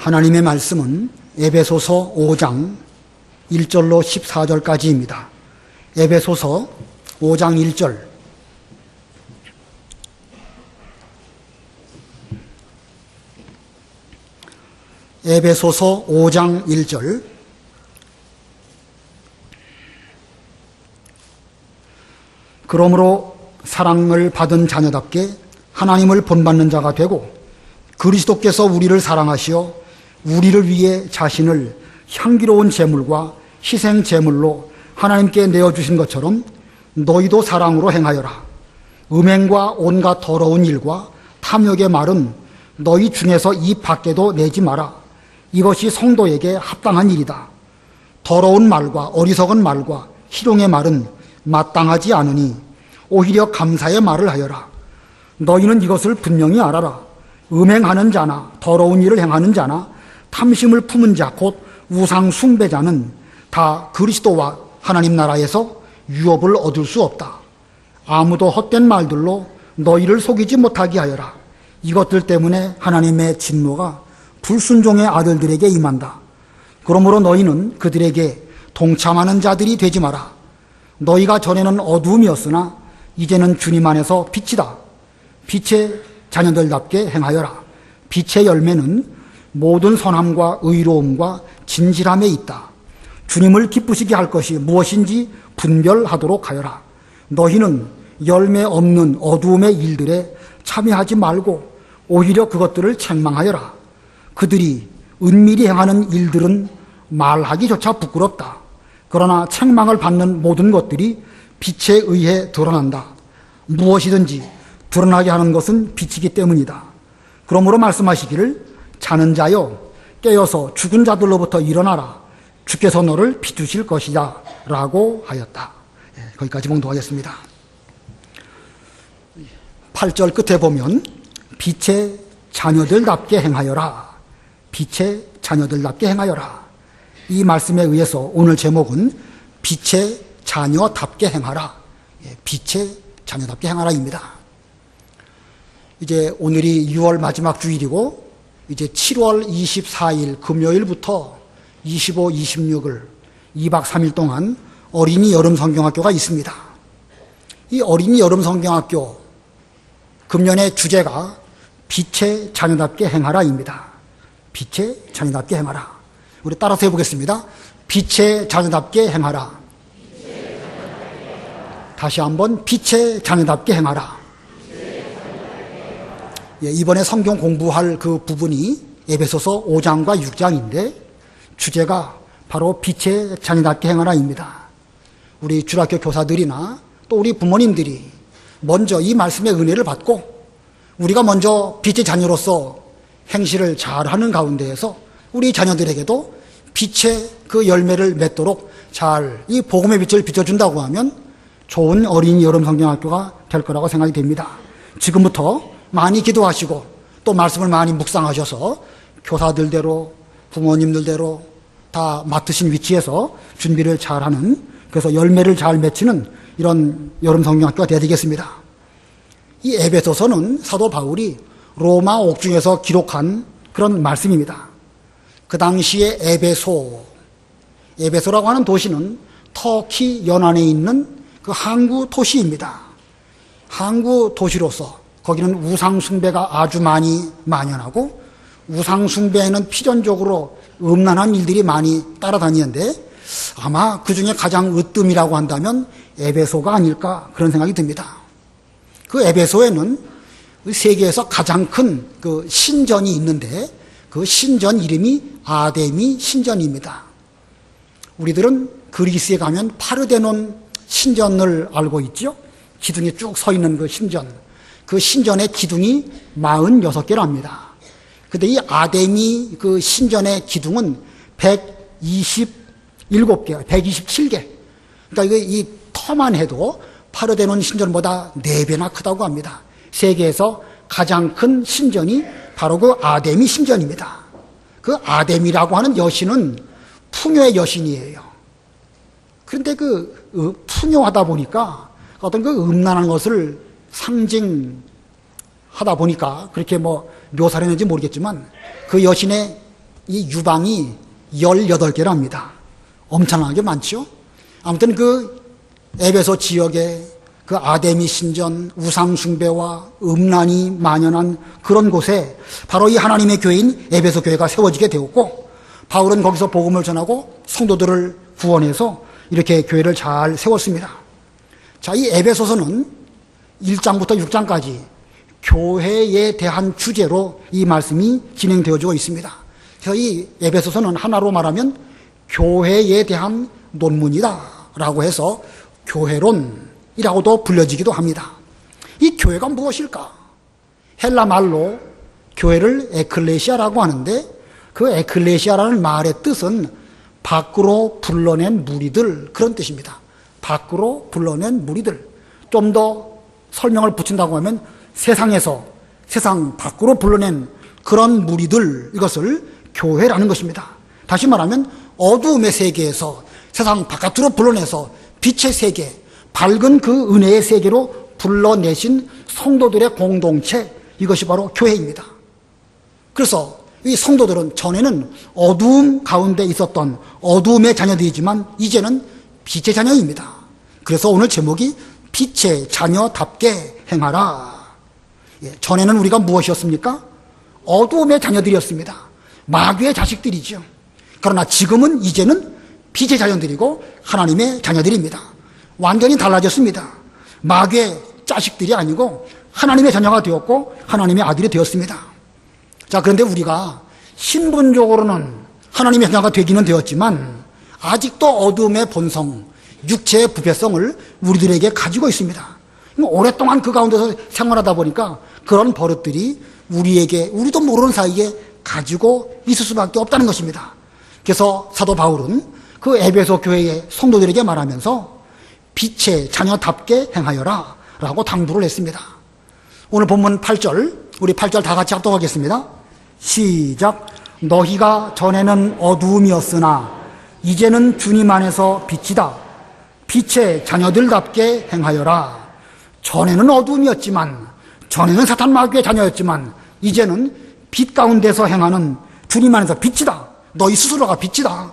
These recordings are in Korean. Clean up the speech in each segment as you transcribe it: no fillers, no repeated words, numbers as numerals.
하나님의 말씀은 에베소서 5장 1절로 14절까지입니다. 에베소서 5장 1절. 에베소서 5장 1절. 그러므로 사랑을 받은 자녀답게 하나님을 본받는 자가 되고 그리스도께서 우리를 사랑하시어 우리를 위해 자신을 향기로운 제물과 희생 제물로 하나님께 내어주신 것처럼 너희도 사랑으로 행하여라. 음행과 온갖 더러운 일과 탐욕의 말은 너희 중에서 입 밖에도 내지 마라. 이것이 성도에게 합당한 일이다. 더러운 말과 어리석은 말과 희롱의 말은 마땅하지 않으니 오히려 감사의 말을 하여라. 너희는 이것을 분명히 알아라. 음행하는 자나 더러운 일을 행하는 자나 탐심을 품은 자 곧 우상 숭배자는 다 그리스도와 하나님 나라에서 유업을 얻을 수 없다. 아무도 헛된 말들로 너희를 속이지 못하게 하여라. 이것들 때문에 하나님의 진노가 불순종의 아들들에게 임한다. 그러므로 너희는 그들에게 동참하는 자들이 되지 마라. 너희가 전에는 어두움이었으나 이제는 주님 안에서 빛이다. 빛의 자녀들답게 행하여라. 빛의 열매는 모든 선함과 의로움과 진실함에 있다. 주님을 기쁘시게 할 것이 무엇인지 분별하도록 하여라. 너희는 열매 없는 어두움의 일들에 참여하지 말고 오히려 그것들을 책망하여라. 그들이 은밀히 행하는 일들은 말하기조차 부끄럽다. 그러나 책망을 받는 모든 것들이 빛에 의해 드러난다. 무엇이든지 드러나게 하는 것은 빛이기 때문이다. 그러므로 말씀하시기를 자는 자여 깨어서 죽은 자들로부터 일어나라. 주께서 너를 비추실 것이다 라고 하였다. 거기까지 봉독하겠습니다. 8절 끝에 보면 빛의 자녀들답게 행하여라. 빛의 자녀들답게 행하여라. 이 말씀에 의해서 오늘 제목은 빛의 자녀답게 행하라. 빛의 자녀답게 행하라입니다. 이제 오늘이 6월 마지막 주일이고 이제 7월 24일 금요일부터 25, 26을 2박 3일 동안 어린이 여름 성경학교가 있습니다. 이 어린이 여름 성경학교 금년의 주제가 빛의 자녀답게 행하라입니다. 빛의 자녀답게 행하라. 우리 따라서 해보겠습니다. 빛의 자녀답게 행하라. 다시 한번 빛의 자녀답게 행하라. 이번에 성경 공부할 그 부분이 에베소서 5장과 6장인데 주제가 바로 빛의 자녀답게 행하라입니다. 우리 주일학교 교사들이나 또 우리 부모님들이 먼저 이 말씀의 은혜를 받고 우리가 먼저 빛의 자녀로서 행실을 잘하는 가운데에서 우리 자녀들에게도 빛의 그 열매를 맺도록 잘 이 복음의 빛을 비춰준다고 하면 좋은 어린이 여름 성경학교가 될 거라고 생각이 됩니다. 지금부터 많이 기도하시고 또 말씀을 많이 묵상하셔서 교사들대로 부모님들대로 다 맡으신 위치에서 준비를 잘하는, 그래서 열매를 잘 맺히는 이런 여름 성경학교가 되어야 되겠습니다. 이 에베소서는 사도 바울이 로마 옥중에서 기록한 그런 말씀입니다. 그 당시에 에베소라고 하는 도시는 터키 연안에 있는 그 항구 도시입니다. 항구 도시로서 거기는 우상숭배가 아주 많이 만연하고 우상숭배에는 필연적으로 음란한 일들이 많이 따라다니는데 아마 그 중에 가장 으뜸이라고 한다면 에베소가 아닐까 그런 생각이 듭니다. 그 에베소에는 세계에서 가장 큰 그 신전이 있는데 그 신전 이름이 아데미 신전입니다. 우리들은 그리스에 가면 파르데논 신전을 알고 있죠. 기둥이 쭉 서 있는 그 신전. 그 신전의 기둥이 46개랍니다. 근데 이 아데미 그 신전의 기둥은 127개. 그러니까 이 터만 해도 파르데논 신전보다 4배나 크다고 합니다. 세계에서 가장 큰 신전이 바로 그 아데미 신전입니다. 그 아데미라고 하는 여신은 풍요의 여신이에요. 그런데 그 풍요하다 보니까 어떤 그 음란한 것을 상징하다 보니까 그렇게 뭐 묘사를 했는지 모르겠지만 그 여신의 이 유방이 18개랍니다. 엄청나게 많죠? 아무튼 그 에베소 지역에 그 아데미 신전, 우상 숭배와 음란이 만연한 그런 곳에 바로 이 하나님의 교회인 에베소 교회가 세워지게 되었고, 바울은 거기서 복음을 전하고 성도들을 구원해서 이렇게 교회를 잘 세웠습니다. 자, 이 에베소서는 1장부터 6장까지 교회에 대한 주제로 이 말씀이 진행되어지고 있습니다. 그래서 이 에베소서는 하나로 말하면 교회에 대한 논문이다 라고 해서 교회론이라고도 불려지기도 합니다. 이 교회가 무엇일까? 헬라 말로 교회를 에클레시아라고 하는데, 그 에클레시아라는 말의 뜻은 밖으로 불러낸 무리들, 그런 뜻입니다. 밖으로 불러낸 무리들. 좀 더 설명을 붙인다고 하면 세상 밖으로 불러낸 그런 무리들, 이것을 교회라는 것입니다. 다시 말하면 어두움의 세계에서 세상 바깥으로 불러내서 빛의 세계, 밝은 그 은혜의 세계로 불러내신 성도들의 공동체, 이것이 바로 교회입니다. 그래서 이 성도들은 전에는 어두움 가운데 있었던 어두움의 자녀들이지만 이제는 빛의 자녀입니다. 그래서 오늘 제목이 빛의 자녀답게 행하라. 전에는 우리가 무엇이었습니까? 어두움의 자녀들이었습니다. 마귀의 자식들이죠. 그러나 지금은 이제는 빛의 자녀들이고 하나님의 자녀들입니다. 완전히 달라졌습니다. 마귀의 자식들이 아니고 하나님의 자녀가 되었고 하나님의 아들이 되었습니다. 자, 그런데 우리가 신분적으로는 하나님의 자녀가 되기는 되었지만 아직도 어두움의 본성, 육체의 부패성을 우리들에게 가지고 있습니다. 오랫동안 그 가운데서 생활하다 보니까 그런 버릇들이 우리도 모르는 사이에 가지고 있을 수밖에 없다는 것입니다. 그래서 사도 바울은 그 에베소 교회의 성도들에게 말하면서 빛의 자녀답게 행하여라 라고 당부를 했습니다. 오늘 본문 8절, 우리 8절 다 같이 합독하겠습니다. 시작. 너희가 전에는 어두움이었으나 이제는 주님 안에서 빛이다. 빛의 자녀들답게 행하여라. 전에는 어두움이었지만, 전에는 사탄 마귀의 자녀였지만 이제는 빛 가운데서 행하는 주님 안에서 빛이다. 너희 스스로가 빛이다.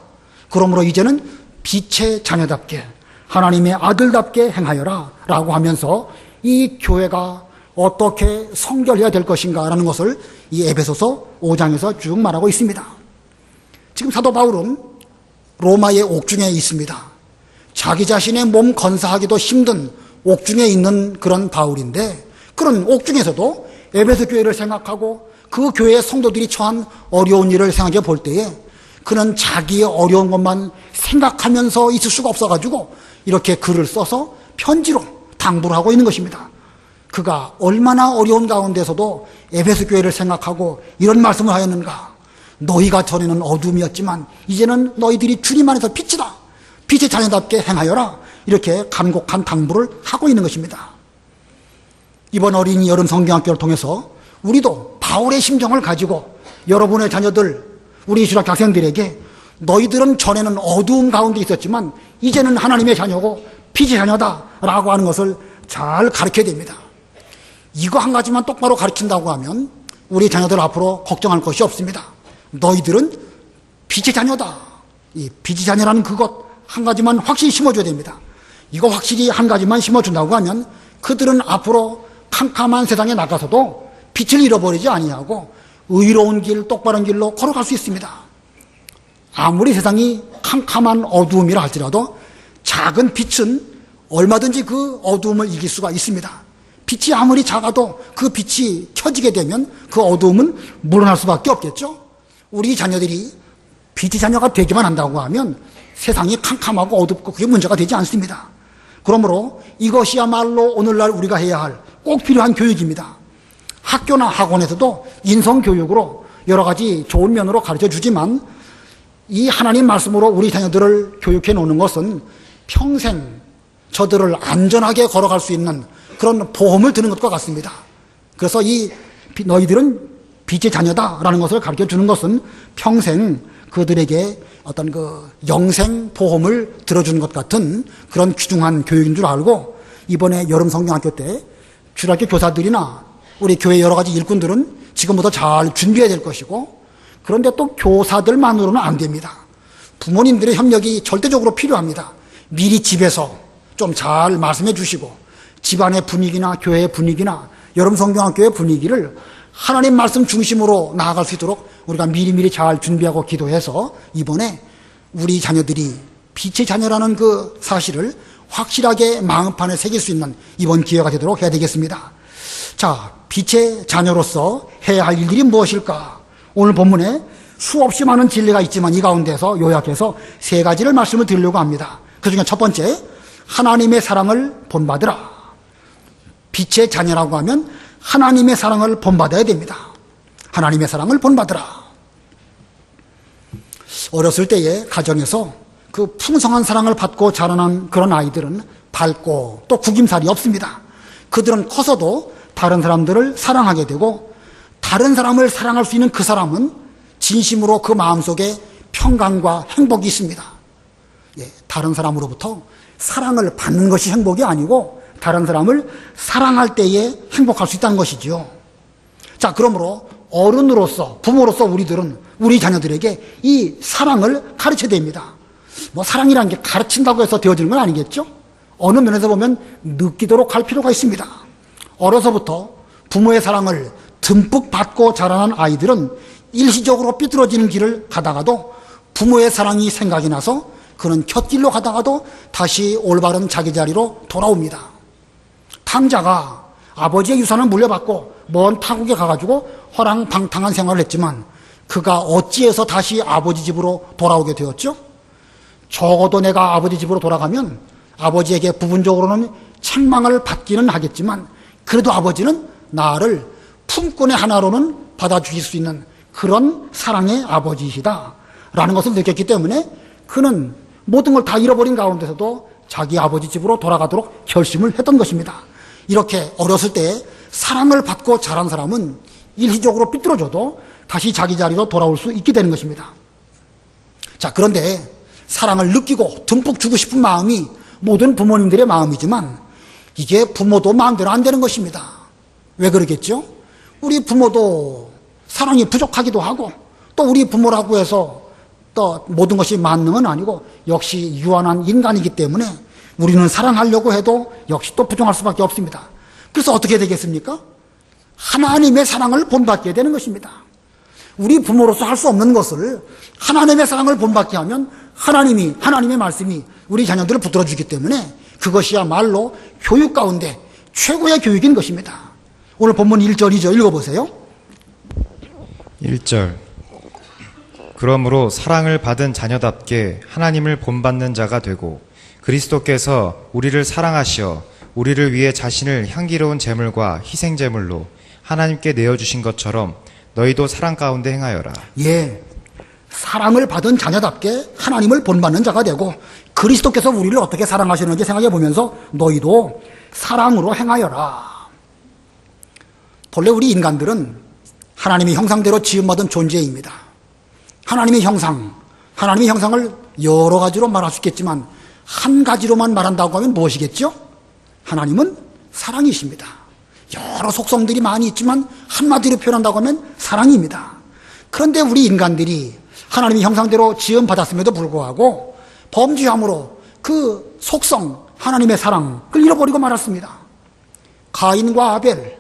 그러므로 이제는 빛의 자녀답게, 하나님의 아들답게 행하여라 라고 하면서 이 교회가 어떻게 성결해야 될 것인가 라는 것을 이 에베소서 5장에서 쭉 말하고 있습니다. 지금 사도 바울은 로마의 옥중에 있습니다. 자기 자신의 몸 건사하기도 힘든 옥중에 있는 그런 바울인데, 그런 옥중에서도 에베소 교회를 생각하고 그 교회의 성도들이 처한 어려운 일을 생각해 볼 때에 그는 자기의 어려운 것만 생각하면서 있을 수가 없어가지고 이렇게 글을 써서 편지로 당부를 하고 있는 것입니다. 그가 얼마나 어려운 가운데서도 에베소 교회를 생각하고 이런 말씀을 하였는가. 너희가 전에는 어둠이었지만 이제는 너희들이 주님 안에서 빛이다. 빛의 자녀답게 행하여라. 이렇게 간곡한 당부를 하고 있는 것입니다. 이번 어린이 여름 성경학교를 통해서 우리도 바울의 심정을 가지고 여러분의 자녀들, 우리 주일학교 학생들에게 너희들은 전에는 어두움 가운데 있었지만 이제는 하나님의 자녀고 빛의 자녀다라고 하는 것을 잘 가르쳐야 됩니다. 이거 한 가지만 똑바로 가르친다고 하면 우리 자녀들 앞으로 걱정할 것이 없습니다. 너희들은 빛의 자녀다. 이 빛의 자녀라는 그것 한 가지만 확실히 심어줘야 됩니다. 이거 확실히 한 가지만 심어준다고 하면 그들은 앞으로 캄캄한 세상에 나가서도 빛을 잃어버리지 아니하고 의로운 길, 똑바른 길로 걸어갈 수 있습니다. 아무리 세상이 캄캄한 어두움이라 할지라도 작은 빛은 얼마든지 그 어두움을 이길 수가 있습니다. 빛이 아무리 작아도 그 빛이 켜지게 되면 그 어두움은 물러날 수밖에 없겠죠. 우리 자녀들이 빛의 자녀가 되기만 한다고 하면 세상이 캄캄하고 어둡고 그게 문제가 되지 않습니다. 그러므로 이것이야말로 오늘날 우리가 해야 할 꼭 필요한 교육입니다. 학교나 학원에서도 인성교육으로 여러 가지 좋은 면으로 가르쳐 주지만 이 하나님 말씀으로 우리 자녀들을 교육해 놓는 것은 평생 저들을 안전하게 걸어갈 수 있는 그런 보험을 드는 것과 같습니다. 그래서 이 너희들은 빛의 자녀다라는 것을 가르쳐 주는 것은 평생 그들에게 어떤 그 영생 보험을 들어주는 것 같은 그런 귀중한 교육인 줄 알고, 이번에 여름 성경학교 때 주일학교 교사들이나 우리 교회 여러 가지 일꾼들은 지금부터 잘 준비해야 될 것이고, 그런데 또 교사들만으로는 안 됩니다. 부모님들의 협력이 절대적으로 필요합니다. 미리 집에서 좀 잘 말씀해 주시고 집안의 분위기나 교회의 분위기나 여름성경학교의 분위기를 하나님 말씀 중심으로 나아갈 수 있도록 우리가 미리미리 잘 준비하고 기도해서 이번에 우리 자녀들이 빛의 자녀라는 그 사실을 확실하게 마음판에 새길 수 있는 이번 기회가 되도록 해야 되겠습니다. 자, 빛의 자녀로서 해야 할 일들이 무엇일까? 오늘 본문에 수없이 많은 진리가 있지만 이 가운데서 요약해서 세 가지를 말씀을 드리려고 합니다. 그 중에 첫 번째, 하나님의 사랑을 본받으라. 빛의 자녀라고 하면 하나님의 사랑을 본받아야 됩니다. 하나님의 사랑을 본받으라. 어렸을 때에 가정에서 그 풍성한 사랑을 받고 자라난 그런 아이들은 밝고 또 구김살이 없습니다. 그들은 커서도 다른 사람들을 사랑하게 되고 다른 사람을 사랑할 수 있는 그 사람은 진심으로 그 마음속에 평강과 행복이 있습니다. 예, 다른 사람으로부터 사랑을 받는 것이 행복이 아니고 다른 사람을 사랑할 때에 행복할 수 있다는 것이지요. 자, 그러므로 어른으로서 부모로서 우리들은 우리 자녀들에게 이 사랑을 가르쳐야 됩니다. 뭐 사랑이라는 게 가르친다고 해서 되어지는 건 아니겠죠? 어느 면에서 보면 느끼도록 할 필요가 있습니다. 어려서부터 부모의 사랑을 듬뿍 받고 자라난 아이들은 일시적으로 삐뚤어지는 길을 가다가도 부모의 사랑이 생각이 나서 그는 곁길로 가다가도 다시 올바른 자기 자리로 돌아옵니다. 탕자가 아버지의 유산을 물려받고 먼 타국에 가가지고 허랑방탕한 생활을 했지만 그가 어찌해서 다시 아버지 집으로 돌아오게 되었죠? 적어도 내가 아버지 집으로 돌아가면 아버지에게 부분적으로는 책망을 받기는 하겠지만 그래도 아버지는 나를 품꾼의 하나로는 받아주실 수 있는 그런 사랑의 아버지이시다 라는 것을 느꼈기 때문에 그는 모든 걸 다 잃어버린 가운데서도 자기 아버지 집으로 돌아가도록 결심을 했던 것입니다. 이렇게 어렸을 때 사랑을 받고 자란 사람은 일시적으로 삐뚤어져도 다시 자기 자리로 돌아올 수 있게 되는 것입니다. 자, 그런데 사랑을 느끼고 듬뿍 주고 싶은 마음이 모든 부모님들의 마음이지만 이게 부모도 마음대로 안 되는 것입니다. 왜 그러겠죠? 우리 부모도 사랑이 부족하기도 하고 또 우리 부모라고 해서 또 모든 것이 만능은 아니고 역시 유한한 인간이기 때문에 우리는 사랑하려고 해도 역시 또 부족할 수밖에 없습니다. 그래서 어떻게 되겠습니까? 하나님의 사랑을 본받게 되는 것입니다. 우리 부모로서 할 수 없는 것을 하나님의 사랑을 본받게 하면 하나님의 말씀이 우리 자녀들을 붙들어 주기 때문에 그것이야말로 교육 가운데 최고의 교육인 것입니다. 오늘 본문 1절, 2절 읽어보세요. 1절. 그러므로 사랑을 받은 자녀답게 하나님을 본받는 자가 되고 그리스도께서 우리를 사랑하시어 우리를 위해 자신을 향기로운 제물과 희생 제물로 하나님께 내어주신 것처럼 너희도 사랑 가운데 행하여라. 예, 사랑을 받은 자녀답게 하나님을 본받는 자가 되고 그리스도께서 우리를 어떻게 사랑하시는지 생각해 보면서 너희도 사랑으로 행하여라. 본래 우리 인간들은 하나님의 형상대로 지음받은 존재입니다. 하나님의 형상을 여러 가지로 말할 수 있겠지만 한 가지로만 말한다고 하면 무엇이겠죠? 하나님은 사랑이십니다. 여러 속성들이 많이 있지만 한마디로 표현한다고 하면 사랑입니다. 그런데 우리 인간들이 하나님의 형상대로 지음받았음에도 불구하고 범죄함으로 그 속성, 하나님의 사랑을 잃어버리고 말았습니다. 가인과 아벨,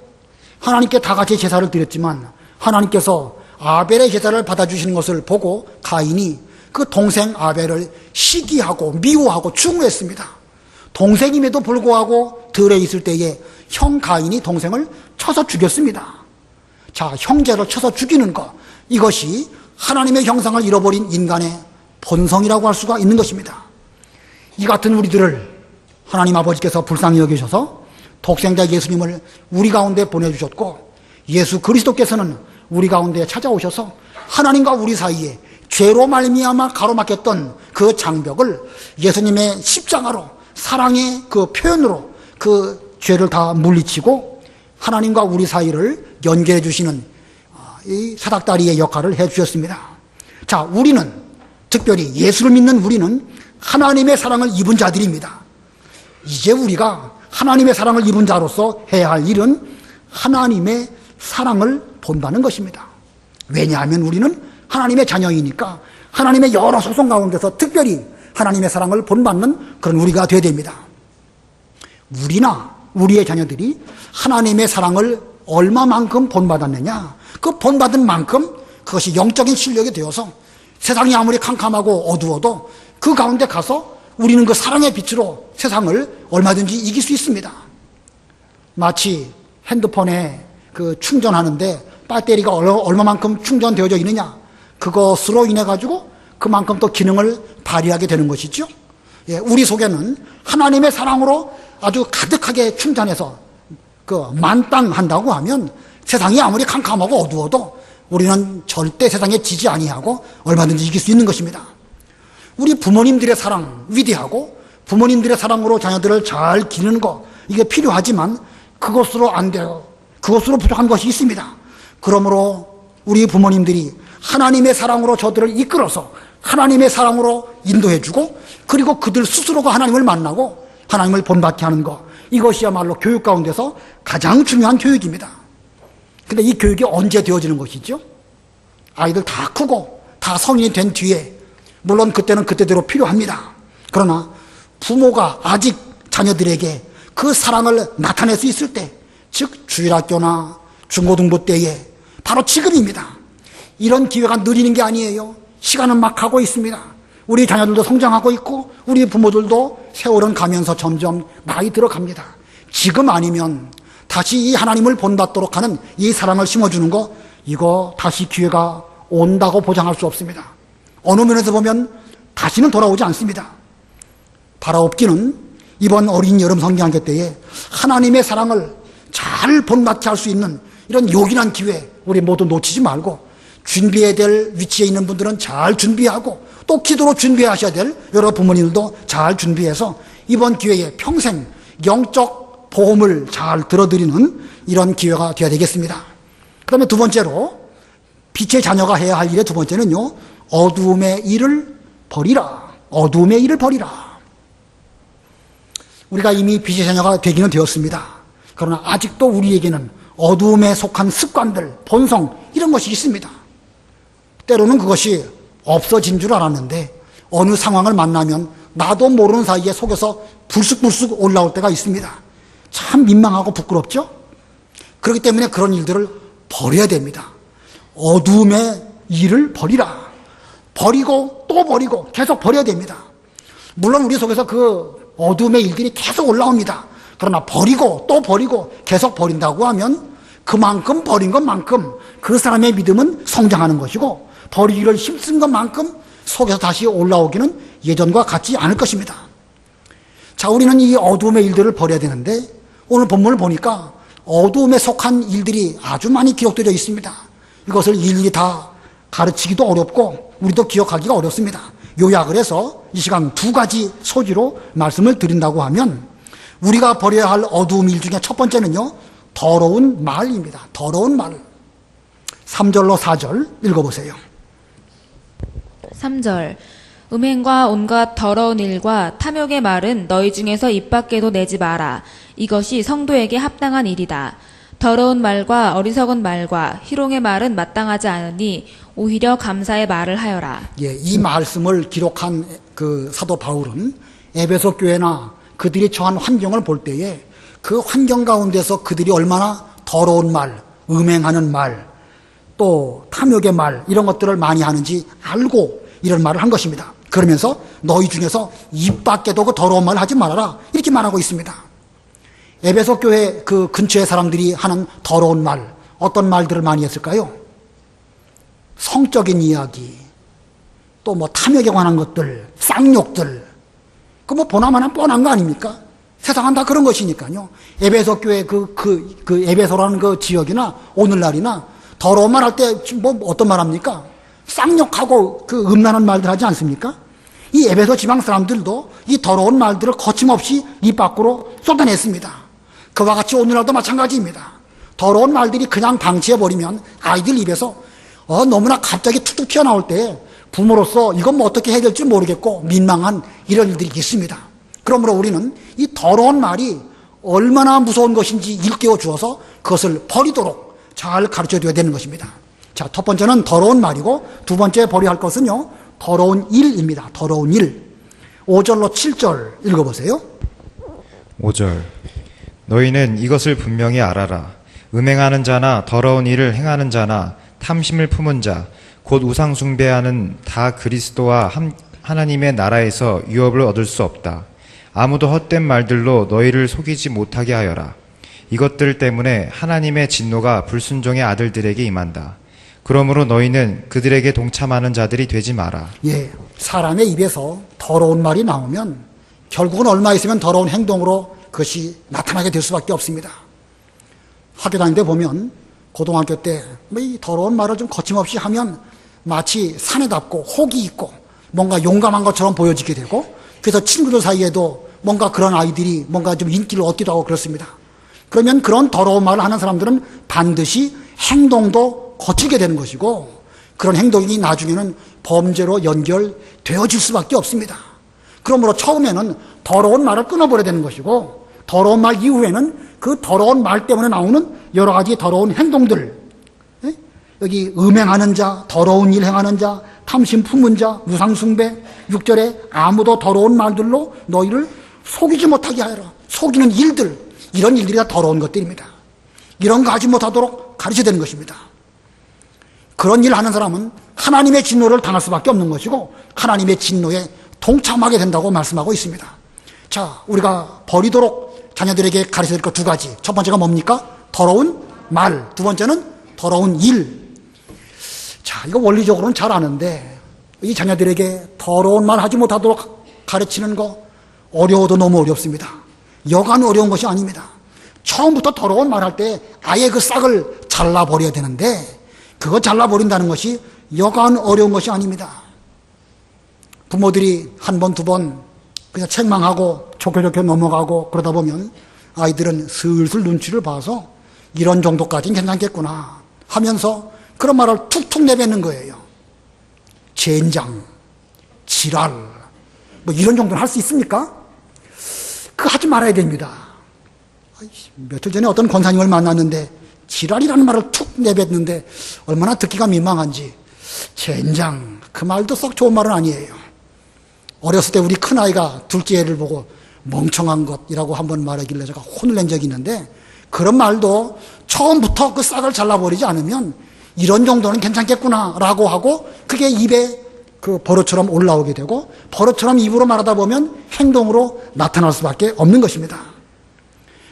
하나님께 다 같이 제사를 드렸지만 하나님께서 아벨의 제사를 받아주시는 것을 보고 가인이 그 동생 아벨을 시기하고 미워하고 증오했습니다. 동생임에도 불구하고 들에 있을 때에 형 가인이 동생을 쳐서 죽였습니다. 자, 형제를 쳐서 죽이는 것, 이것이 하나님의 형상을 잃어버린 인간의 본성이라고 할 수가 있는 것입니다. 이 같은 우리들을 하나님 아버지께서 불쌍히 여기셔서 독생자 예수님을 우리 가운데 보내주셨고 예수 그리스도께서는 우리 가운데 찾아오셔서 하나님과 우리 사이에 죄로 말미암아 가로막혔던 그 장벽을 예수님의 십자가로 사랑의 그 표현으로 그 죄를 다 물리치고 하나님과 우리 사이를 연결해 주시는 이 사닥다리의 역할을 해 주셨습니다. 자, 우리는 특별히 예수를 믿는 우리는 하나님의 사랑을 입은 자들입니다. 이제 우리가 하나님의 사랑을 입은 자로서 해야 할 일은 하나님의 사랑을 본다는 것입니다. 왜냐하면 우리는 하나님의 자녀이니까 하나님의 여러 소송 가운데서 특별히 하나님의 사랑을 본받는 그런 우리가 되어야 됩니다. 우리나 우리의 자녀들이 하나님의 사랑을 얼마만큼 본받았느냐, 그 본받은 만큼 그것이 영적인 실력이 되어서 세상이 아무리 캄캄하고 어두워도 그 가운데 가서 우리는 그 사랑의 빛으로 세상을 얼마든지 이길 수 있습니다. 마치 핸드폰에 그 충전하는데 배터리가 얼마만큼 충전되어져 있느냐, 그것으로 인해 가지고 그만큼 또 기능을 발휘하게 되는 것이죠. 예, 우리 속에는 하나님의 사랑으로 아주 가득하게 충전해서 그 만땅한다고 하면 세상이 아무리 캄캄하고 어두워도 우리는 절대 세상에 지지 아니하고 얼마든지 이길 수 있는 것입니다. 우리 부모님들의 사랑 위대하고 부모님들의 사랑으로 자녀들을 잘 기르는 거, 이게 필요하지만 그것으로 안 돼요. 그것으로 부족한 것이 있습니다. 그러므로 우리 부모님들이 하나님의 사랑으로 저들을 이끌어서 하나님의 사랑으로 인도해주고, 그리고 그들 스스로가 하나님을 만나고 하나님을 본받게 하는 것, 이것이야말로 교육 가운데서 가장 중요한 교육입니다. 근데 이 교육이 언제 되어지는 것이죠? 아이들 다 크고 다 성인이 된 뒤에, 물론 그때는 그때대로 필요합니다. 그러나 부모가 아직 자녀들에게 그 사랑을 나타낼 수 있을 때, 즉 주일학교나 중고등부 때에, 바로 지금입니다. 이런 기회가 느리는 게 아니에요. 시간은 막 가고 있습니다. 우리 자녀들도 성장하고 있고 우리 부모들도 세월은 가면서 점점 나이 들어갑니다. 지금 아니면 다시 이 하나님을 본받도록 하는 이 사랑을 심어주는 거, 이거 다시 기회가 온다고 보장할 수 없습니다. 어느 면에서 보면 다시는 돌아오지 않습니다. 바라옵기는 이번 어린 여름 성경학교 때에 하나님의 사랑을 잘 본받게 할 수 있는 이런 요긴한 기회, 우리 모두 놓치지 말고 준비해야 될 위치에 있는 분들은 잘 준비하고, 또 기도로 준비하셔야 될 여러 부모님들도 잘 준비해서 이번 기회에 평생 영적 보험을 잘 들어드리는 이런 기회가 되어야 되겠습니다. 그 다음에 두 번째로, 빛의 자녀가 해야 할 일의 두 번째는요, 어두움의 일을 버리라. 어두움의 일을 버리라. 우리가 이미 빛의 자녀가 되기는 되었습니다. 그러나 아직도 우리에게는 어두움에 속한 습관들, 본성, 이런 것이 있습니다. 때로는 그것이 없어진 줄 알았는데 어느 상황을 만나면 나도 모르는 사이에 속에서 불쑥불쑥 올라올 때가 있습니다. 참 민망하고 부끄럽죠? 그렇기 때문에 그런 일들을 버려야 됩니다. 어두움의 일을 버리라. 버리고 또 버리고 계속 버려야 됩니다. 물론 우리 속에서 그 어두움의 일들이 계속 올라옵니다. 그러나 버리고 또 버리고 계속 버린다고 하면 그만큼 버린 것만큼 그 사람의 믿음은 성장하는 것이고, 버리기를 힘쓴 것만큼 속에서 다시 올라오기는 예전과 같지 않을 것입니다. 자, 우리는 이 어두움의 일들을 버려야 되는데 오늘 본문을 보니까 어두움에 속한 일들이 아주 많이 기록되어 있습니다. 이것을 일일이 다 가르치기도 어렵고 우리도 기억하기가 어렵습니다. 요약을 해서 이 시간 두 가지 소지로 말씀을 드린다고 하면, 우리가 버려야 할 어두움 일 중에 첫 번째는요, 더러운 말입니다. 더러운 말. 3절로 4절 읽어보세요. 3절. 음행과 온갖 더러운 일과 탐욕의 말은 너희 중에서 입 밖에도 내지 마라. 이것이 성도에게 합당한 일이다. 더러운 말과 어리석은 말과 희롱의 말은 마땅하지 않으니 오히려 감사의 말을 하여라. 예, 이 말씀을 기록한 그 사도 바울은 에베소 교회나 그들이 처한 환경을 볼 때에 그 환경 가운데서 그들이 얼마나 더러운 말, 음행하는 말, 또 탐욕의 말, 이런 것들을 많이 하는지 알고 이런 말을 한 것입니다. 그러면서 너희 중에서 입 밖에도 그 더러운 말을 하지 말아라, 이렇게 말하고 있습니다. 에베소 교회 그 근처의 사람들이 하는 더러운 말, 어떤 말들을 많이 했을까요? 성적인 이야기, 또 뭐 탐욕에 관한 것들, 쌍욕들, 그 뭐 보나마나 뻔한 거 아닙니까? 세상은 다 그런 것이니까요. 에베소 교회 그 에베소라는 그 지역이나 오늘날이나 더러운 말 할 때 뭐 어떤 말 합니까? 쌍욕하고 그 음란한 말들 하지 않습니까? 이 에베소 지방 사람들도 이 더러운 말들을 거침없이 입 밖으로 쏟아냈습니다. 그와 같이 오늘날도 마찬가지입니다. 더러운 말들이 그냥 방치해버리면 아이들 입에서 너무나 갑자기 툭툭 튀어나올 때 부모로서 이건 뭐 어떻게 해야 될지 모르겠고 민망한 이런 일들이 있습니다. 그러므로 우리는 이 더러운 말이 얼마나 무서운 것인지 일깨워 주어서 그것을 버리도록 잘 가르쳐 줘야 되는 것입니다. 자, 첫 번째는 더러운 말이고 두 번째 버려야 할 것은요, 더러운 일입니다. 더러운 일. 5절로 7절 읽어보세요. 5절. 너희는 이것을 분명히 알아라. 음행하는 자나 더러운 일을 행하는 자나 탐심을 품은 자, 곧 우상 숭배하는 다 그리스도와 하나님의 나라에서 유업을 얻을 수 없다. 아무도 헛된 말들로 너희를 속이지 못하게 하여라. 이것들 때문에 하나님의 진노가 불순종의 아들들에게 임한다. 그러므로 너희는 그들에게 동참하는 자들이 되지 마라. 예, 사람의 입에서 더러운 말이 나오면 결국은 얼마 있으면 더러운 행동으로 그것이 나타나게 될 수밖에 없습니다. 학교 다닐 때 보면 고등학교 때 이 더러운 말을 좀 거침없이 하면 마치 사내답고 호기 있고 뭔가 용감한 것처럼 보여지게 되고, 그래서 친구들 사이에도 뭔가 그런 아이들이 뭔가 좀 인기를 얻기도 하고 그렇습니다. 그러면 그런 더러운 말을 하는 사람들은 반드시 행동도 거칠게 되는 것이고, 그런 행동이 나중에는 범죄로 연결되어질 수밖에 없습니다. 그러므로 처음에는 더러운 말을 끊어버려야 되는 것이고, 더러운 말 이후에는 그 더러운 말 때문에 나오는 여러 가지 더러운 행동들, 여기 음행하는 자, 더러운 일 행하는 자, 탐심 품은 자, 우상숭배, 6절에 아무도 더러운 말들로 너희를 속이지 못하게 하여라. 속이는 일들, 이런 일들이 다 더러운 것들입니다. 이런 거 하지 못하도록 가르쳐야 되는 것입니다. 그런 일 하는 사람은 하나님의 진노를 당할 수밖에 없는 것이고, 하나님의 진노에 동참하게 된다고 말씀하고 있습니다. 자, 우리가 버리도록 자녀들에게 가르쳐야 될 것 두 가지. 첫 번째가 뭡니까? 더러운 말. 두 번째는 더러운 일. 자, 이거 원리적으로는 잘 아는데 이 자녀들에게 더러운 말 하지 못하도록 가르치는 거 어려워도 너무 어렵습니다. 여간 어려운 것이 아닙니다. 처음부터 더러운 말 할 때 아예 그 싹을 잘라버려야 되는데, 그거 잘라버린다는 것이 여간 어려운 것이 아닙니다. 부모들이 한 번, 두 번 그냥 책망하고 좋게 넘어가고 그러다 보면 아이들은 슬슬 눈치를 봐서 이런 정도까지는 괜찮겠구나 하면서 그런 말을 툭툭 내뱉는 거예요. 젠장, 지랄, 뭐 이런 정도는 할 수 있습니까? 그거 하지 말아야 됩니다. 며칠 전에 어떤 권사님을 만났는데 지랄이라는 말을 툭 내뱉는데 얼마나 듣기가 민망한지. 젠장, 그 말도 썩 좋은 말은 아니에요. 어렸을 때 우리 큰아이가 둘째 애를 보고 멍청한 것이라고 한번 말하길래 제가 혼을 낸 적이 있는데, 그런 말도 처음부터 그 싹을 잘라버리지 않으면 이런 정도는 괜찮겠구나 라고 하고 그게 입에 그 버릇처럼 올라오게 되고, 버릇처럼 입으로 말하다 보면 행동으로 나타날 수밖에 없는 것입니다.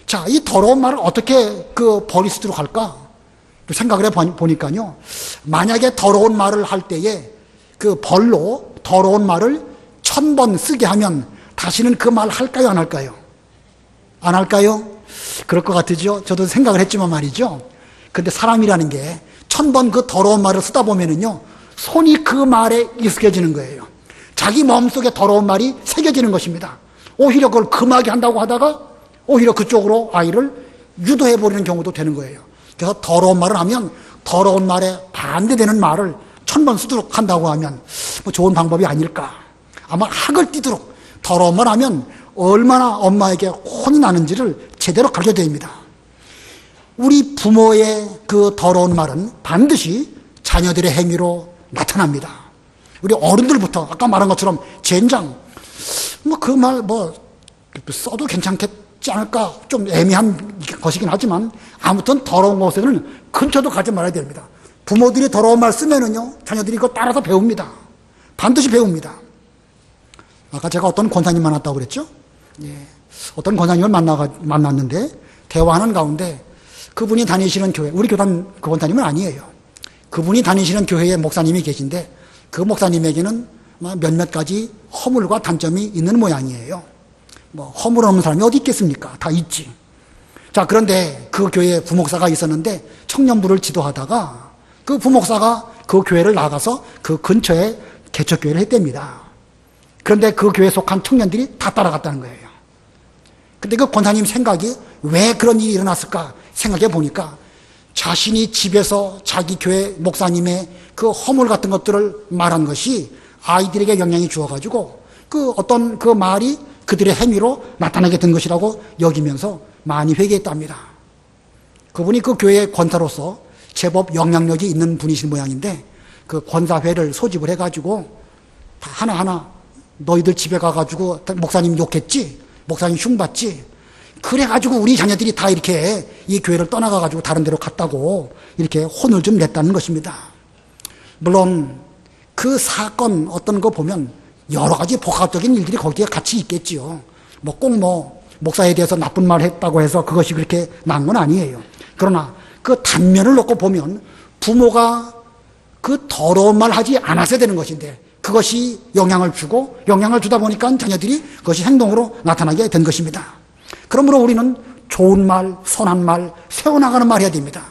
자, 이 더러운 말을 어떻게 버릴 수 있도록 할까? 생각을 해보니까요, 만약에 더러운 말을 할 때에 그 벌로 더러운 말을 1000번 쓰게 하면 다시는 그 말 할까요, 안 할까요? 안 할까요? 그럴 것 같으죠? 저도 생각을 했지만 말이죠. 근데 사람이라는 게 1000번 그 더러운 말을 쓰다 보면은요, 손이 그 말에 익숙해지는 거예요. 자기 마음속에 더러운 말이 새겨지는 것입니다. 오히려 그걸 금하게 한다고 하다가 오히려 그쪽으로 아이를 유도해버리는 경우도 되는 거예요. 그래서 더러운 말을 하면 더러운 말에 반대되는 말을 1000번 쓰도록 한다고 하면 뭐 좋은 방법이 아닐까. 아마 학을 띠도록 더러운 말 하면 얼마나 엄마에게 혼이 나는지를 제대로 가르쳐야 됩니다. 우리 부모의 그 더러운 말은 반드시 자녀들의 행위로 나타납니다. 우리 어른들부터 아까 말한 것처럼 젠장, 뭐 그 말 써도 괜찮겠지 않을까, 좀 애매한 것이긴 하지만 아무튼 더러운 곳에는 근처도 가지 말아야 됩니다. 부모들이 더러운 말 쓰면은요, 자녀들이 그거 따라서 배웁니다. 반드시 배웁니다. 아까 제가 어떤 권사님 만났다고 그랬죠? 예. 어떤 권사님을 만났는데 대화하는 가운데 그분이 다니시는 교회, 우리 교단 그 권사님은 아니에요. 그분이 다니시는 교회에 목사님이 계신데 그 목사님에게는 몇몇 가지 허물과 단점이 있는 모양이에요. 뭐 허물 없는 사람이 어디 있겠습니까? 다 있지. 자, 그런데 그 교회에 부목사가 있었는데 청년부를 지도하다가 그 부목사가 그 교회를 나가서 그 근처에 개척교회를 했답니다. 그런데 그 교회에 속한 청년들이 다 따라갔다는 거예요. 근데 그 권사님 생각이 왜 그런 일이 일어났을까 생각해 보니까 자신이 집에서 자기 교회 목사님의 그 허물 같은 것들을 말한 것이 아이들에게 영향이 주어가지고 그 어떤 그 말이 그들의 행위로 나타나게 된 것이라고 여기면서 많이 회개했답니다. 그분이 그 교회의 권사로서 제법 영향력이 있는 분이신 모양인데 그 권사회를 소집을 해가지고 다 하나하나 너희들 집에 가가지고 목사님 욕했지? 목사님 흉봤지? 그래가지고 우리 자녀들이 다 이렇게 이 교회를 떠나가가지고 다른 데로 갔다고 이렇게 혼을 좀 냈다는 것입니다. 물론 그 사건 어떤 거 보면 여러 가지 복합적인 일들이 거기에 같이 있겠지요. 꼭 목사에 대해서 나쁜 말 했다고 해서 그것이 그렇게 난 건 아니에요. 그러나 그 단면을 놓고 보면 부모가 그 더러운 말 하지 않았어야 되는 것인데 그것이 영향을 주다 보니까 자녀들이 그것이 행동으로 나타나게 된 것입니다. 그러므로 우리는 좋은 말, 선한 말, 세워나가는 말 해야 됩니다.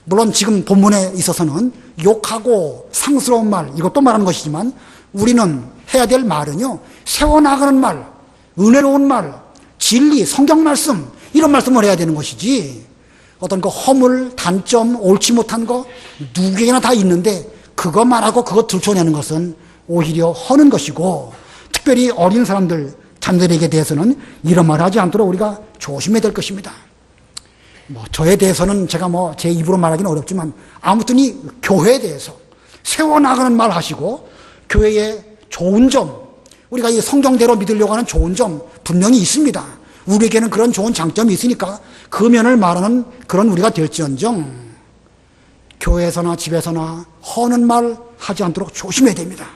물론 지금 본문에 있어서는 욕하고 상스러운 말, 이것도 말하는 것이지만 우리는 해야 될 말은요, 세워나가는 말, 은혜로운 말, 진리, 성경 말씀, 이런 말씀을 해야 되는 것이지, 어떤 그 허물, 단점, 옳지 못한 거, 누구에게나 다 있는데, 그거 말하고 그거 들춰내는 것은 오히려 허는 것이고, 특별히 어린 사람들, 자녀들에게 대해서는 이런 말 하지 않도록 우리가 조심해야 될 것입니다. 저에 대해서는 제가 제 입으로 말하기는 어렵지만, 아무튼 이 교회에 대해서 세워나가는 말 하시고, 교회의 좋은 점, 우리가 이 성경대로 믿으려고 하는 좋은 점 분명히 있습니다. 우리에게는 그런 좋은 장점이 있으니까 그 면을 말하는 그런 우리가 될지언정 교회에서나 집에서나 허는 말 하지 않도록 조심해야 됩니다.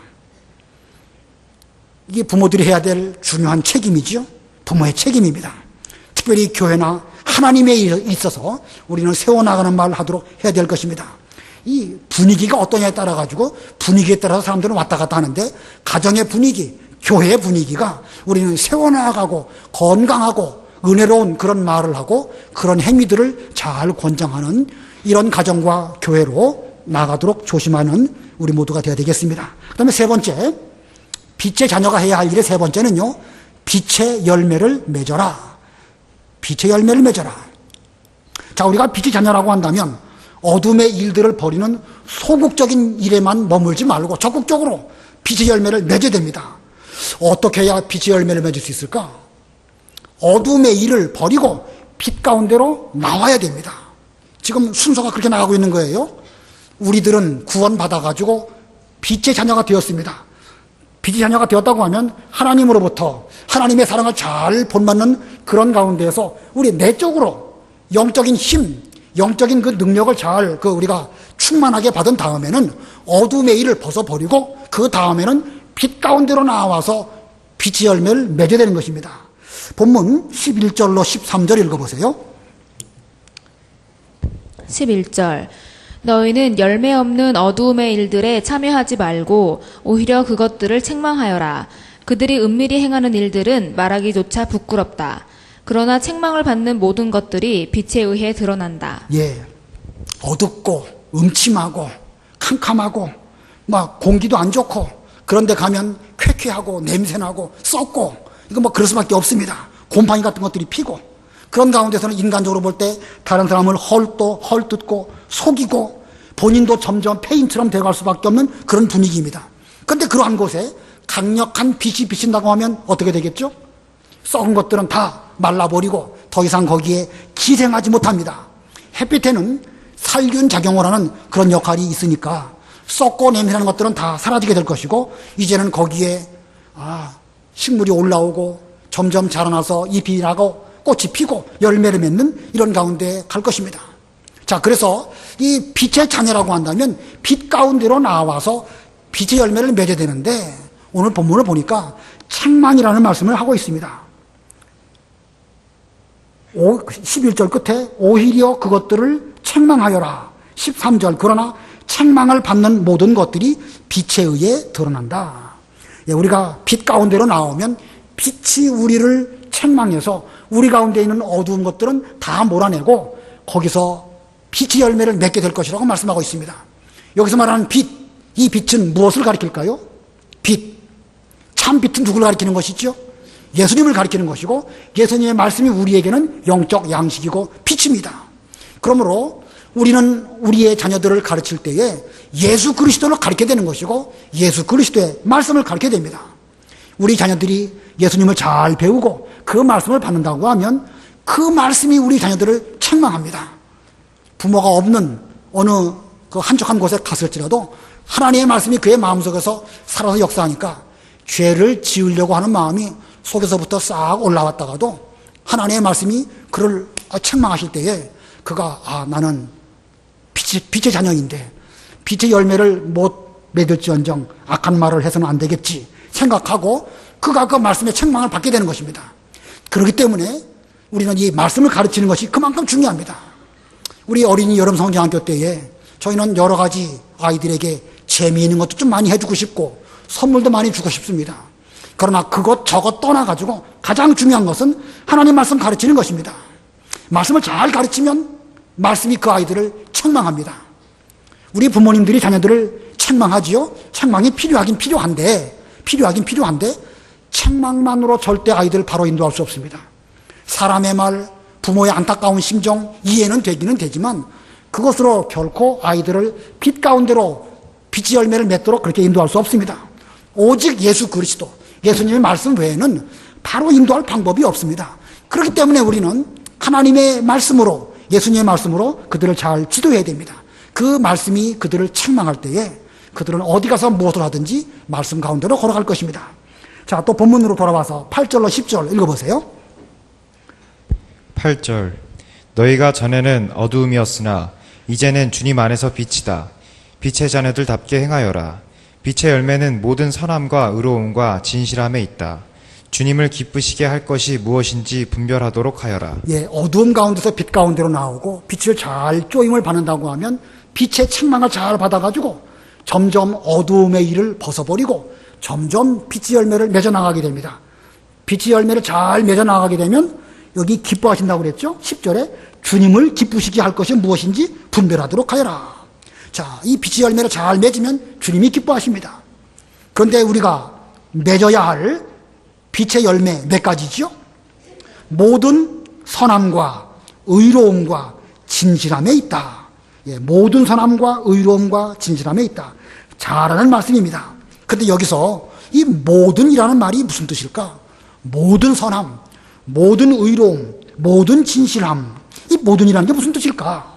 이게 부모들이 해야 될 중요한 책임이죠. 부모의 책임입니다. 특별히 교회나 하나님에 있어서 우리는 세워나가는 말 하도록 해야 될 것입니다. 이 분위기가 어떠냐에 따라 가지고 분위기에 따라서 사람들은 왔다 갔다 하는데 가정의 분위기, 교회의 분위기가 우리는 세워나가고 건강하고 은혜로운 그런 말을 하고 그런 행위들을 잘 권장하는 이런 가정과 교회로 나가도록 조심하는 우리 모두가 되어야 되겠습니다. 그 다음에 세 번째, 빛의 자녀가 해야 할 일의 세 번째는요, 빛의 열매를 맺어라. 빛의 열매를 맺어라. 자, 우리가 빛의 자녀라고 한다면 어둠의 일들을 벌이는 소극적인 일에만 머물지 말고 적극적으로 빛의 열매를 맺어야 됩니다. 어떻게 해야 빛의 열매를 맺을 수 있을까? 어둠의 일을 버리고 빛 가운데로 나와야 됩니다. 지금 순서가 그렇게 나가고 있는 거예요. 우리들은 구원받아가지고 빛의 자녀가 되었습니다. 빛의 자녀가 되었다고 하면 하나님으로부터 하나님의 사랑을 잘 본받는 그런 가운데에서 우리 내적으로 영적인 힘, 영적인 그 능력을 잘 우리가 충만하게 받은 다음에는 어둠의 일을 벗어버리고 그 다음에는 빛 가운데로 나와서 빛의 열매를 맺어야 되는 것입니다. 본문 11절로 13절 읽어보세요. 11절 너희는 열매 없는 어두움의 일들에 참여하지 말고 오히려 그것들을 책망하여라. 그들이 은밀히 행하는 일들은 말하기조차 부끄럽다. 그러나 책망을 받는 모든 것들이 빛에 의해 드러난다. 예, 어둡고 음침하고 캄캄하고 공기도 안 좋고 그런데 가면 쾌쾌하고 냄새나고 썩고 이거 그럴 수밖에 없습니다. 곰팡이 같은 것들이 피고 그런 가운데서는 인간적으로 볼 때 다른 사람을 헐뜯고 속이고 본인도 점점 폐인처럼 되어갈 수밖에 없는 그런 분위기입니다. 그런데 그러한 곳에 강력한 빛이 비친다고 하면 어떻게 되겠죠? 썩은 것들은 다 말라버리고 더 이상 거기에 기생하지 못합니다. 햇빛에는 살균 작용을 하는 그런 역할이 있으니까 썩고 냄새나는 것들은 다 사라지게 될 것이고 이제는 거기에 식물이 올라오고 점점 자라나서 잎이 나고 꽃이 피고 열매를 맺는 이런 가운데 갈 것입니다. 자, 그래서 이 빛의 자녀라고 한다면 빛 가운데로 나와서 빛의 열매를 맺어야 되는데 오늘 본문을 보니까 책망이라는 말씀을 하고 있습니다. 11절 끝에 오히려 그것들을 책망하여라. 13절 그러나 책망을 받는 모든 것들이 빛에 의해 드러난다. 예, 우리가 빛 가운데로 나오면 빛이 우리를 책망해서 우리 가운데 있는 어두운 것들은 다 몰아내고 거기서 빛의 열매를 맺게 될 것이라고 말씀하고 있습니다. 여기서 말하는 빛, 이 빛은 무엇을 가리킬까요? 빛. 참 빛은 누구를 가리키는 것이죠? 예수님을 가리키는 것이고 예수님의 말씀이 우리에게는 영적 양식이고 빛입니다. 그러므로 우리는 우리의 자녀들을 가르칠 때에 예수 그리스도를 가르쳐야 되는 것이고 예수 그리스도의 말씀을 가르쳐야 됩니다. 우리 자녀들이 예수님을 잘 배우고 그 말씀을 받는다고 하면 그 말씀이 우리 자녀들을 책망합니다. 부모가 없는 어느 그 한적한 곳에 갔을지라도 하나님의 말씀이 그의 마음속에서 살아서 역사하니까 죄를 지으려고 하는 마음이 속에서부터 싹 올라왔다가도 하나님의 말씀이 그를 책망하실 때에 그가 나는 빛의 자녀인데 빛의 열매를 못 맺을지언정 악한 말을 해서는 안 되겠지 생각하고 그가 그 말씀의 책망을 받게 되는 것입니다. 그렇기 때문에 우리는 이 말씀을 가르치는 것이 그만큼 중요합니다. 우리 어린이 여름 성경학교 때에 저희는 여러 가지 아이들에게 재미있는 것도 좀 많이 해주고 싶고 선물도 많이 주고 싶습니다. 그러나 그것 저것 떠나가지고 가장 중요한 것은 하나님 말씀 가르치는 것입니다. 말씀을 잘 가르치면 말씀이 그 아이들을 책망합니다. 우리 부모님들이 자녀들을 책망하지요. 책망이 필요하긴 필요한데 책망만으로 절대 아이들을 바로 인도할 수 없습니다. 사람의 말, 부모의 안타까운 심정 이해는 되기는 되지만 그것으로 결코 아이들을 빛 가운데로 빛의 열매를 맺도록 그렇게 인도할 수 없습니다. 오직 예수 그리스도, 예수님의 말씀 외에는 바로 인도할 방법이 없습니다. 그렇기 때문에 우리는 하나님의 말씀으로, 예수님의 말씀으로 그들을 잘 지도해야 됩니다. 그 말씀이 그들을 책망할 때에 그들은 어디 가서 무엇을 하든지 말씀 가운데로 걸어갈 것입니다. 자, 또 본문으로 돌아와서 8절로 10절 읽어보세요. 8절 너희가 전에는 어두움이었으나 이제는 주님 안에서 빛이다. 빛의 자녀들답게 행하여라. 빛의 열매는 모든 선함과 의로움과 진실함에 있다. 주님을 기쁘시게 할 것이 무엇인지 분별하도록 하여라. 예, 어두움 가운데서 빛 가운데로 나오고 빛을 잘 쪼임을 받는다고 하면 빛의 책망을 잘 받아가지고 점점 어두움의 일을 벗어버리고 점점 빛의 열매를 맺어나가게 됩니다. 빛의 열매를 잘 맺어나가게 되면 여기 기뻐하신다고 그랬죠? 10절에 주님을 기쁘시게 할 것이 무엇인지 분별하도록 하여라. 자, 이 빛의 열매를 잘 맺으면 주님이 기뻐하십니다. 그런데 우리가 맺어야 할 빛의 열매 몇 가지죠? 모든 선함과 의로움과 진실함에 있다. 예, 모든 선함과 의로움과 진실함에 있다. 잘하는 말씀입니다. 근데 여기서 이 모든이라는 말이 무슨 뜻일까? 모든 선함, 모든 의로움, 모든 진실함. 이 모든이라는 게 무슨 뜻일까?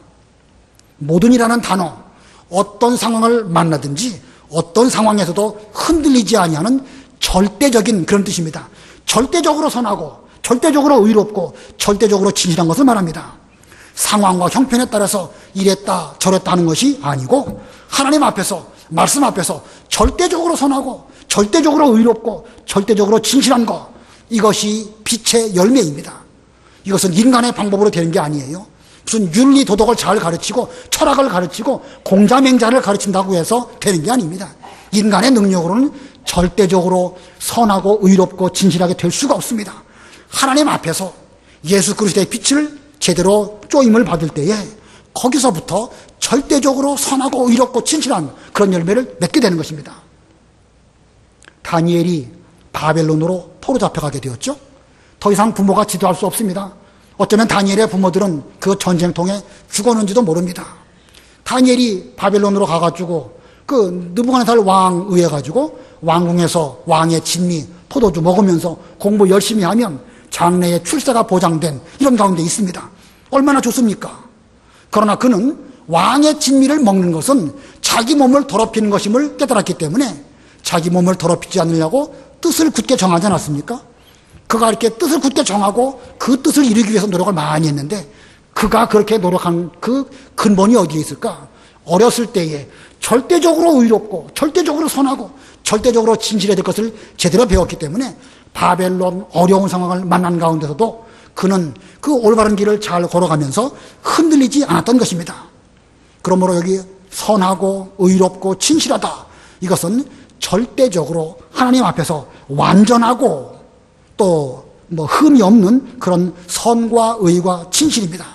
모든이라는 단어, 어떤 상황을 만나든지 어떤 상황에서도 흔들리지 아니하는 절대적인 그런 뜻입니다. 절대적으로 선하고 절대적으로 의롭고 절대적으로 진실한 것을 말합니다. 상황과 형편에 따라서 이랬다 저랬다 하는 것이 아니고 하나님 앞에서, 말씀 앞에서 절대적으로 선하고 절대적으로 의롭고 절대적으로 진실한 것, 이것이 빛의 열매입니다. 이것은 인간의 방법으로 되는 게 아니에요. 무슨 윤리 도덕을 잘 가르치고 철학을 가르치고 공자맹자를 가르친다고 해서 되는 게 아닙니다. 인간의 능력으로는 절대적으로 선하고 의롭고 진실하게 될 수가 없습니다. 하나님 앞에서 예수 그리스도의 빛을 제대로 쪼임을 받을 때에 거기서부터 절대적으로 선하고 의롭고 진실한 그런 열매를 맺게 되는 것입니다. 다니엘이 바벨론으로 포로 잡혀가게 되었죠. 더 이상 부모가 지도할 수 없습니다. 어쩌면 다니엘의 부모들은 그 전쟁통에 죽었는지도 모릅니다. 다니엘이 바벨론으로 가가지고 그 느부갓네살 왕 의해 가지고 왕궁에서 왕의 진미 포도주 먹으면서 공부 열심히 하면 장래의 출세가 보장된 이런 가운데 있습니다. 얼마나 좋습니까? 그러나 그는 왕의 진미를 먹는 것은 자기 몸을 더럽히는 것임을 깨달았기 때문에 자기 몸을 더럽히지 않으려고 뜻을 굳게 정하지 않았습니까? 그가 이렇게 뜻을 굳게 정하고 그 뜻을 이루기 위해서 노력을 많이 했는데 그가 그렇게 노력한 그 근본이 어디에 있을까? 어렸을 때에 절대적으로 의롭고 절대적으로 선하고 절대적으로 진실해야 될 것을 제대로 배웠기 때문에 바벨론 어려운 상황을 만난 가운데서도 그는 그 올바른 길을 잘 걸어가면서 흔들리지 않았던 것입니다. 그러므로 여기 선하고 의롭고 진실하다, 이것은 절대적으로 하나님 앞에서 완전하고 또 흠이 없는 그런 선과 의와 진실입니다.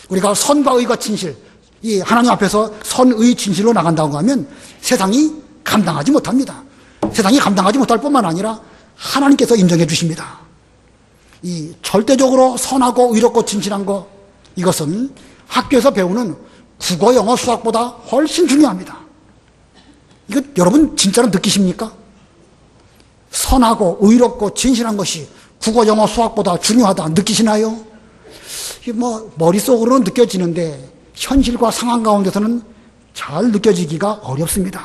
우리가 선과 의와 진실, 이 하나님 앞에서 선의 진실로 나간다고 하면 세상이 감당하지 못합니다. 세상이 감당하지 못할 뿐만 아니라 하나님께서 인정해 주십니다. 이 절대적으로 선하고 의롭고 진실한 것, 이것은 학교에서 배우는 국어, 영어, 수학보다 훨씬 중요합니다. 이거 여러분 진짜로 느끼십니까? 선하고 의롭고 진실한 것이 국어, 영어, 수학보다 중요하다 느끼시나요? 머릿속으로는 느껴지는데 현실과 상황 가운데서는 잘 느껴지기가 어렵습니다.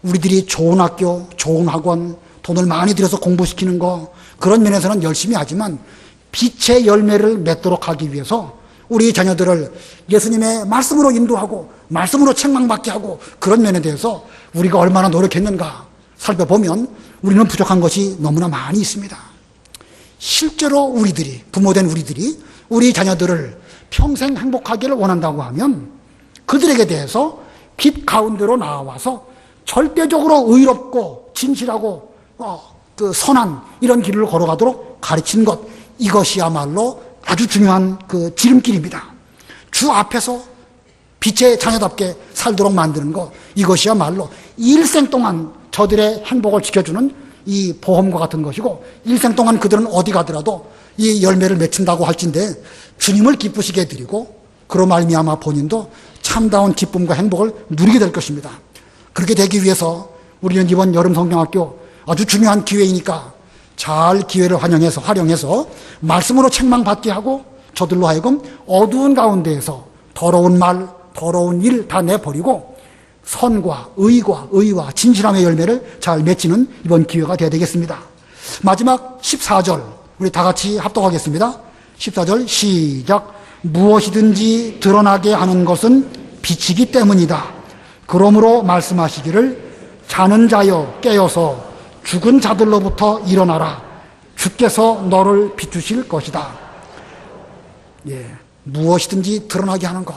우리들이 좋은 학교, 좋은 학원, 돈을 많이 들여서 공부시키는 거, 그런 면에서는 열심히 하지만 빛의 열매를 맺도록 하기 위해서 우리 자녀들을 예수님의 말씀으로 인도하고 말씀으로 책망받게 하고, 그런 면에 대해서 우리가 얼마나 노력했는가 살펴보면 우리는 부족한 것이 너무나 많이 있습니다. 실제로 우리들이, 부모된 우리들이 우리 자녀들을 평생 행복하기를 원한다고 하면 그들에게 대해서 빛 가운데로 나와서 절대적으로 의롭고 진실하고 선한 이런 길을 걸어가도록 가르치는 것, 이것이야말로 아주 중요한 그 지름길입니다. 주 앞에서 빛의 자녀답게 살도록 만드는 것, 이것이야말로 일생 동안 저들의 행복을 지켜주는 이 보험과 같은 것이고, 일생 동안 그들은 어디 가더라도 이 열매를 맺힌다고 할진데 주님을 기쁘시게 해드리고 그로 말미암아 본인도 참다운 기쁨과 행복을 누리게 될 것입니다. 그렇게 되기 위해서 우리는 이번 여름 성경학교 아주 중요한 기회이니까 잘 기회를 활용해서 말씀으로 책망받게 하고, 저들로 하여금 어두운 가운데에서 더러운 말, 더러운 일 다 내버리고 선과 의와 진실함의 열매를 잘 맺히는 이번 기회가 되어야 되겠습니다. 마지막 14절 우리 다 같이 합독하겠습니다. 14절 시작. 무엇이든지 드러나게 하는 것은 빛이기 때문이다. 그러므로 말씀하시기를 자는 자여 깨어서 죽은 자들로부터 일어나라. 주께서 너를 비추실 것이다. 무엇이든지 드러나게 하는 것,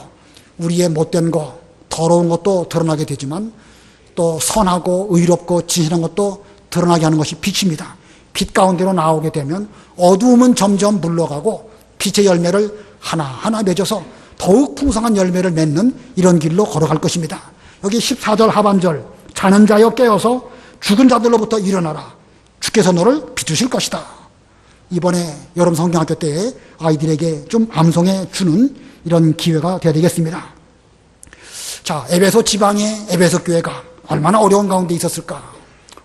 우리의 못된 것, 더러운 것도 드러나게 되지만 또 선하고 의롭고 진실한 것도 드러나게 하는 것이 빛입니다. 빛 가운데로 나오게 되면 어두움은 점점 물러가고 빛의 열매를 하나하나 맺어서 더욱 풍성한 열매를 맺는 이런 길로 걸어갈 것입니다. 여기 14절 하반절, 자는 자여 깨어서 죽은 자들로부터 일어나라. 주께서 너를 비추실 것이다. 이번에 여름 성경학교 때에 아이들에게 좀 암송해 주는 이런 기회가 되어야 되겠습니다. 자, 에베소 지방의 에베소 교회가 얼마나 어려운 가운데 있었을까.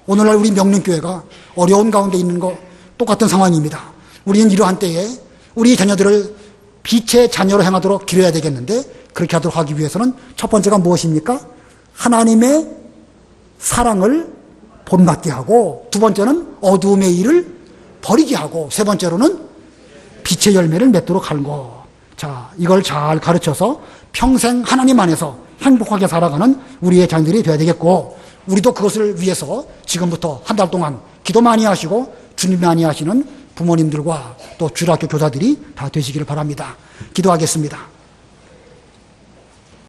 오늘날 우리 명륜교회가 어려운 가운데 있는 거 똑같은 상황입니다. 우리는 이러한 때에 우리 자녀들을 빛의 자녀로 행하도록 기려야 되겠는데, 그렇게 하도록 하기 위해서는 첫 번째가 무엇입니까? 하나님의 사랑을 본받게 하고, 두 번째는 어두움의 일을 버리게 하고, 세 번째로는 빛의 열매를 맺도록 하는 것. 자, 이걸 잘 가르쳐서 평생 하나님 안에서 행복하게 살아가는 우리의 자녀들이 되어야 되겠고, 우리도 그것을 위해서 지금부터 한 달 동안 기도 많이 하시고 주님 많이 하시는 부모님들과 또 주일학교 교사들이 다 되시기를 바랍니다. 기도하겠습니다.